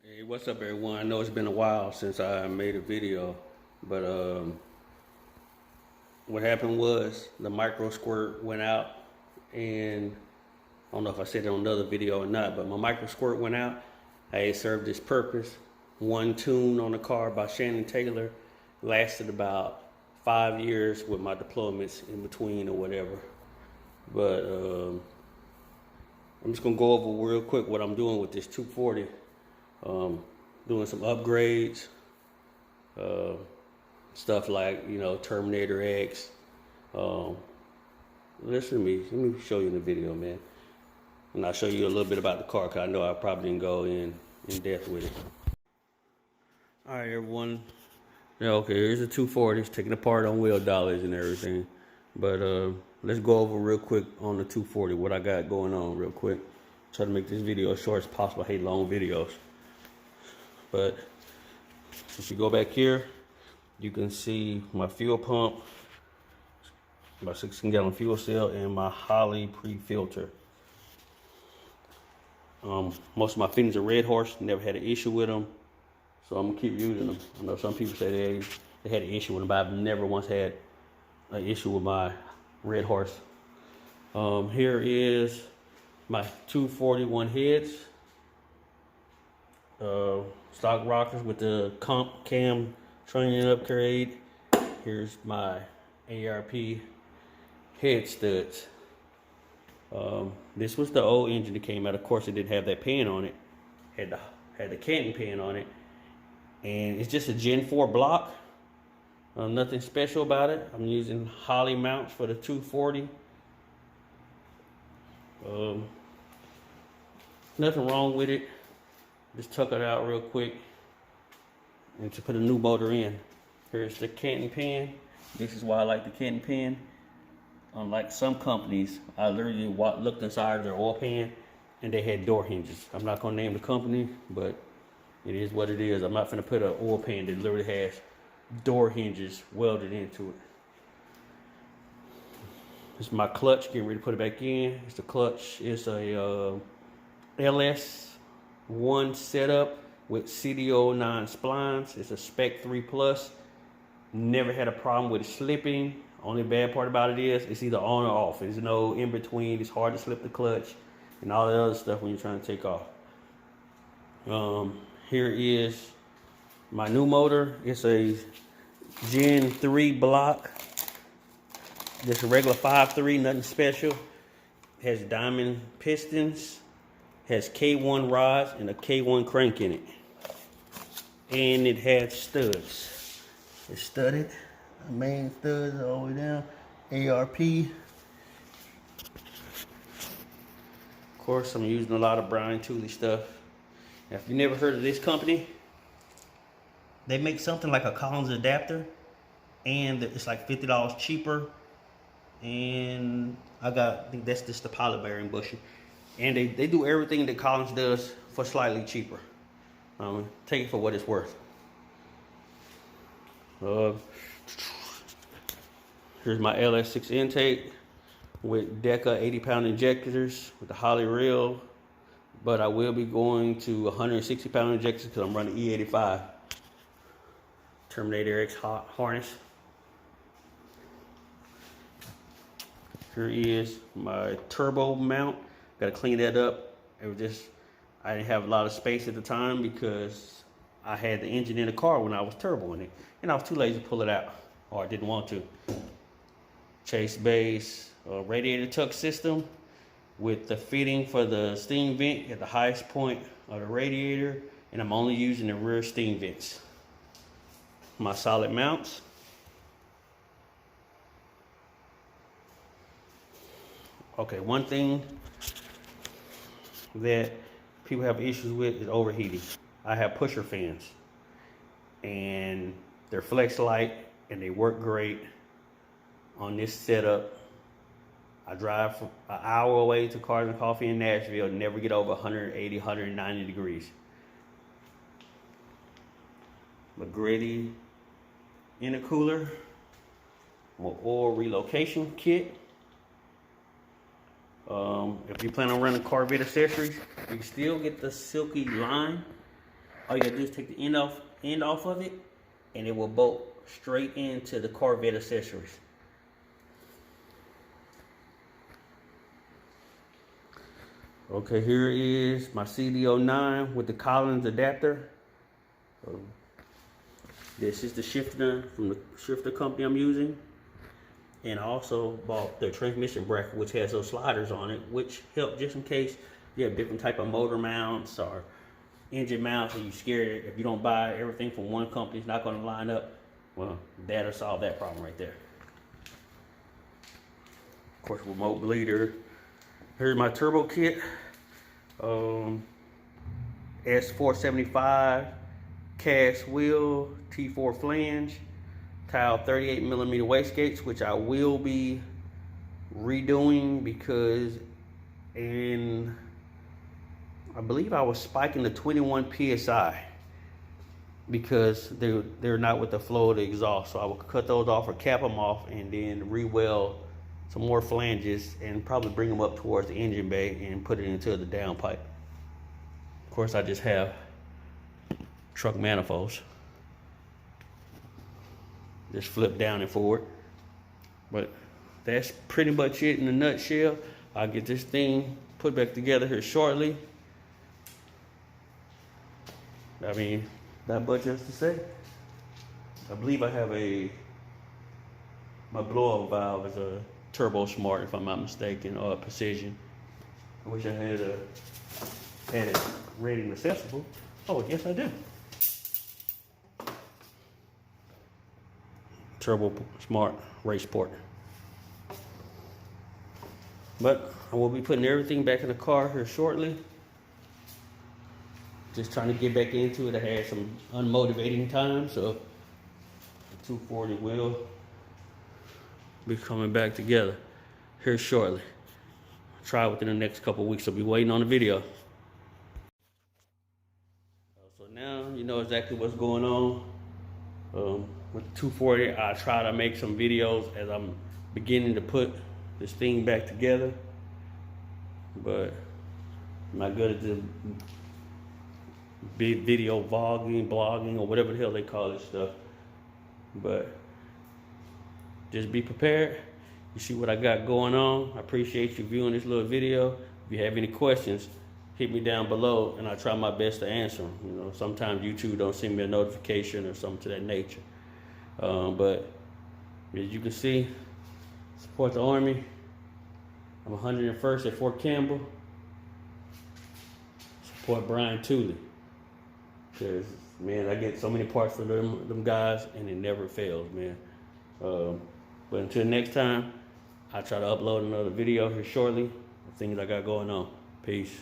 Hey, what's up, everyone? I know it's been a while since I made a video, but what happened was the micro squirt went out, and I don't know if I said it on another video or not, but my micro squirt went out. It served its purpose. One tune on the car by Shannon Taylor lasted about 5 years with my deployments in between or whatever. But I'm just gonna go over real quick what I'm doing with this 240. Doing some upgrades, stuff like, Terminator X. Listen to me. Let me show you in the video, man. And I'll show you a little bit about the car, because I know I probably didn't go in depth with it. All right, everyone. Yeah, okay, here's the 240. It's taken apart on wheel dollars and everything. But let's go over real quick on the 240, what I got going on real quick. Try to make this video as short as possible. I hate long videos. But if you go back here, you can see my fuel pump, my 16-gallon fuel cell, and my Holley pre-filter. Most of my fittings are Red Horse. Never had an issue with them, so I'm gonna keep using them. I know some people say they had an issue with them, but I've never once had an issue with my Red Horse. Here is my 241 heads. Stock rockers with the comp cam training upgrade. Here's my ARP head studs. This was the old engine that came out. Of course, it didn't have that pan on it. Had the Canton pan on it, and it's just a Gen 4 block. Nothing special about it. I'm using Holley mounts for the 240. Nothing wrong with it. Just tuck it out real quick and to put a new motor in. Here's the Canton pan. This is why I like the Canton pan. Unlike some companies, I literally looked inside their oil pan and they had door hinges. I'm not gonna name the company, but it is what it is. I'm not gonna put an oil pan that literally has door hinges welded into it. This is my clutch, getting ready to put it back in. It's the clutch. It's a LS1 setup with CDO9 splines. It's a Spec 3 Plus. Never had a problem with it slipping. Only bad part about it is it's either on or off. There's no in between. It's hard to slip the clutch and all the other stuff when you're trying to take off. Here is my new motor. It's a Gen 3 block. Just a regular 5.3, nothing special. It has diamond pistons. Has K1 rods and a K1 crank in it. And it has studs. It's studded. The main studs all the way down. ARP. Of course, I'm using a lot of Brian Tooley stuff. Now, if you never heard of this company, they make something like a Collins adapter, and it's like $50 cheaper. And I think that's just the pilot bearing bushing. And they do everything that Collins does for slightly cheaper. Take it for what it's worth. Here's my LS6 intake with Deca 80-pound injectors with the Holley reel. But I will be going to 160-pound injectors because I'm running E85. Terminator X harness. Here is my turbo mount. Got to clean that up. I didn't have a lot of space at the time because I had the engine in the car when I was turboing it, and I was too lazy to pull it out, or I didn't want to. Chase base radiator tuck system with the fitting for the steam vent at the highest point of the radiator, and I'm only using the rear steam vents. My solid mounts. Okay, one thing that people have issues with is overheating. I have pusher fans, and they're flex light, and they work great on this setup. I drive an hour away to Cars and Coffee in Nashville, never get over 180, 190 degrees. McGrady intercooler, my oil relocation kit. If you plan on running Corvette accessories, you can still get the silky line All you gotta do is take the end off of it, and it will bolt straight into the Corvette accessories. Okay, here is my CD09 with the Collins adapter. This is the shifter from the shifter company I'm using. And I also bought the transmission bracket, which has those sliders on it, which help just in case you have different type of motor mounts or engine mounts and you're scared if you don't buy everything from one company, it's not going to line up. Well, that'll solve that problem right there. Of course, remote bleeder. Here's my turbo kit. S475 cast wheel, T4 flange, tile 38mm wastegates, which I will be redoing because I believe I was spiking the 21 PSI because they're not with the flow of the exhaust. So I will cut those off or cap them off and then re-weld some more flanges and probably bring them up towards the engine bay and put it into the downpipe. Of course, I just have truck manifolds. Just flip down and forward. But that's pretty much it in a nutshell. I'll get this thing put back together here shortly. I mean, not much else to say. I believe I have my blow-off valve is a Turbo Smart, if I'm not mistaken, or a Precision. I wish I had it ready and accessible. Oh, yes I do. Turbo Smart Race Port. But I will be putting everything back in the car here shortly. Just trying to get back into it. I had some unmotivating time, so the 240 will be coming back together here shortly. Try within the next couple of weeks. I'll be waiting on the video. So now you know exactly what's going on. With the 240, I try to make some videos as I'm beginning to put this thing back together, but I'm not good at the big video vlogging, blogging, or whatever the hell they call this stuff. But just be prepared. You see what I got going on. I appreciate you viewing this little video. If you have any questions, hit me down below and I'll try my best to answer them. You know, sometimes YouTube don't send me a notification or something to that nature. But as you can see, support the Army. I'm 101st at Fort Campbell. Support Brian Tooley. Because, man, I get so many parts from them guys and it never fails, man. But until next time, I'll try to upload another video here shortly of things I got going on. Peace.